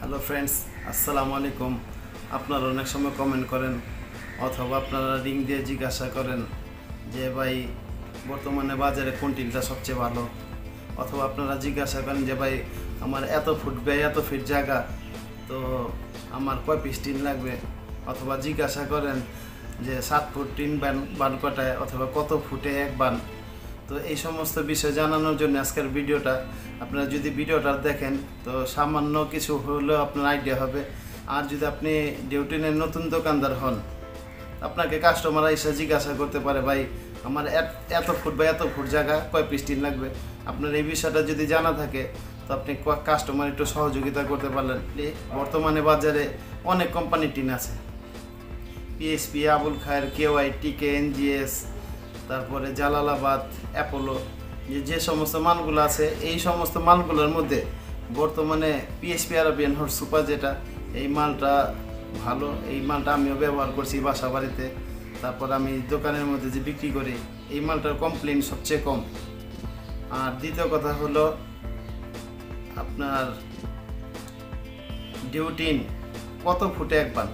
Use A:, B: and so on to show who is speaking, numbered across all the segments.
A: Hello friends, আসসালামু আলাইকুম। আপনারা অনেক সময় কমেন্ট করেন অথবা আপনারা রিং দিয়ে জিজ্ঞাসা করেন যে ভাই বর্তমানে বাজারে কোন টিনটা সবচেয়ে ভালো, অথবা আপনারা জিজ্ঞাসা করেন যে ভাই আমার এত ফুট ব্যয় এত ফিট জায়গা, তো আমার কয় পিস টিন লাগবে, অথবা জিজ্ঞাসা করেন যে 7 ফুট টিন বান কটায় অথবা কত ফুটে এক বান। তো এই সমস্ত বিষয় জানানোর জন্য আজকের ভিডিওটা। আপনারা যদি ভিডিওটা দেখেন তো সামান্য কিছু হলেও আপনার আইডিয়া হবে। আর যদি আপনি ডিউটিনের নতুন দোকানদার হন, আপনাকে কাস্টমার এসে জিজ্ঞাসা করতে পারে ভাই আমার এত ফুট বা এত ফুট জায়গা কয় পিস টিন লাগবে। আপনার এই বিষয়টা যদি জানা থাকে তো আপনি কাস্টমার একটু সহযোগিতা করতে পারলেন। বর্তমানে বাজারে অনেক কোম্পানির টিন আছে, পিএসপি, আবুল খায়ের, কেওয়াই, টিকে, এনজিএস, তারপরে জালালাবাদ, অ্যাপোলো, যে সমস্ত মালগুলো আছে এই সমস্ত মালগুলোর মধ্যে বর্তমানে পিএসপি আরাবিয়ান হট সুপার যেটা, এই মালটা ভালো। এই মালটা আমিও ব্যবহার করছি বাসা বাড়িতে, তারপর আমি দোকানের মধ্যে যে বিক্রি করি এই মালটার কমপ্লেন সবচেয়ে কম। আর দ্বিতীয় কথা হলো আপনার ডিউটিন কত ফুটে এক বান।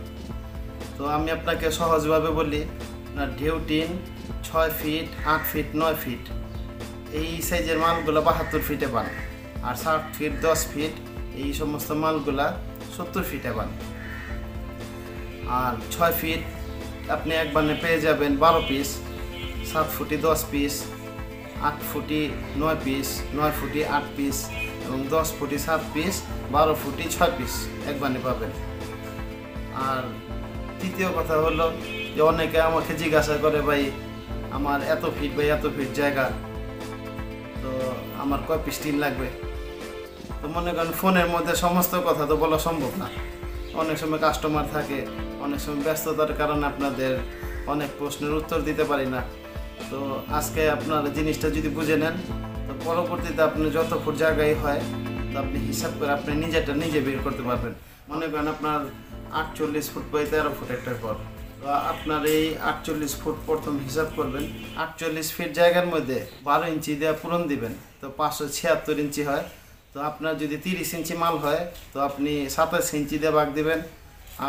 A: তো আমি আপনাকে সহজভাবে বলি, আপনার ডিউটিন 6 ফিট, 8 ফিট, 9 ফিট এই সাইজের মালগুলো 72 ফিটে বান, আর 7 ফিট, 10 ফিট এই সমস্ত মালগুলা 70 ফিটে বান। আর 6 ফিট আপনি এক বানে পেয়ে যাবেন 12 পিস, 7 ফুটি 10 পিস, 8 ফুটি 9 পিস, 9 ফুটি 8 পিস এবং 10 ফুটি 7 পিস, 12 ফুটি 6 পিস এক বানে পাবেন। আর তৃতীয় কথা হলো যে অনেকে আমাকে জিজ্ঞাসা করে ভাই আমার এত ফিট বা এত ফিট জায়গা, তো আমার কয় পিস টিন লাগবে। তো মনে করেন ফোনের মধ্যে সমস্ত কথা তো বলা সম্ভব না, অনেক সময় কাস্টমার থাকে, অনেক সময় ব্যস্ততার কারণে আপনাদের অনেক প্রশ্নের উত্তর দিতে পারি না। তো আজকে আপনার জিনিসটা যদি বুঝে নেন তো পরবর্তীতে আপনি যত ফুট জায়গায় হয় তো আপনি হিসাব করে আপনি নিজেরটা নিজে বের করতে পারবেন। মনে করেন আপনার 48 ফুট বাই 13 ফুট একটা ঘর, তো আপনার এই 48 ফুট প্রথম হিসাব করবেন। 48 ফিট জায়গার মধ্যে 12 ইঞ্চি দিয়ে পূরণ দিবেন, তো 576 ইঞ্চি হয়। তো আপনার যদি 30 ইঞ্চি মাল হয় তো আপনি 27 ইঞ্চি দিয়ে ভাগ দিবেন।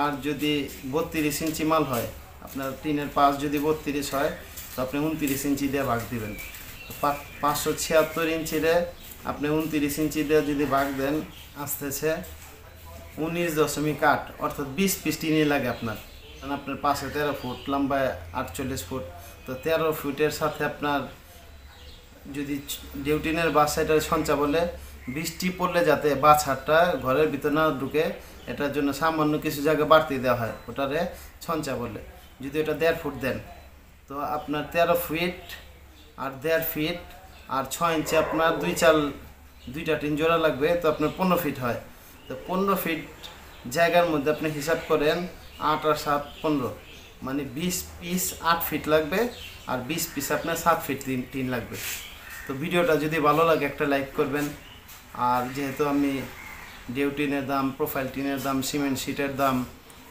A: আর যদি 32 ইঞ্চি মাল হয়, আপনার টিনের পাশ যদি 32 হয় তো আপনি 29 ইঞ্চি দিয়ে ভাগ দিবেন। 576 ইঞ্চিরে আপনি 29 ইঞ্চি দিয়ে যদি ভাগ দেন আসতেছে 19.8, অর্থাৎ 20 পিস টিনই লাগে আপনার। কারণ আপনার পাশে 13 ফুট, লম্বায় 48 ফুট, তো 13 ফুটের সাথে আপনার যদি ডিউটিনের বাসাটার সঞ্চা বলে বৃষ্টি পড়লে যাতে বাছারটা ঘরের ভিতরে না ঢুকে, এটার জন্য সামান্য কিছু জায়গা বাড়তি দেওয়া হয়, ওটারে সঞ্চা বলে। যদি এটা 1.5 ফুট দেন তো আপনার 13 ফিট আর 1.5 ফিট আর 6 ইঞ্চি আপনার 2 চাল 2টা টিন জোড়া লাগবে, তো আপনার 15 ফিট হয়। তো 15 ফিট জায়গার মধ্যে আপনি হিসাব করেন 8 আর 7 15, মানে 20 পিস 8 ফিট লাগবে, আর 20 পিস আপনার 7 ফিট টিন লাগবে। তো ভিডিওটা যদি ভালো লাগে একটা লাইক করবেন। আর যেহেতু আমি ডিউটিনের দাম, প্রোফাইল টিনের দাম, সিমেন্ট শিটের দাম,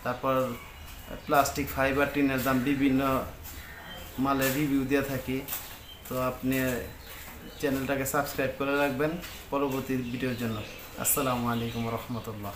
A: তারপর প্লাস্টিক ফাইবার টিনের দাম, বিভিন্ন মালের রিভিউ দিয়ে থাকি, তো আপনি চ্যানেলটাকে সাবস্ক্রাইব করে রাখবেন পরবর্তী ভিডিওর জন্য। আসসালামু আলাইকুম রহমতুল্লাহ।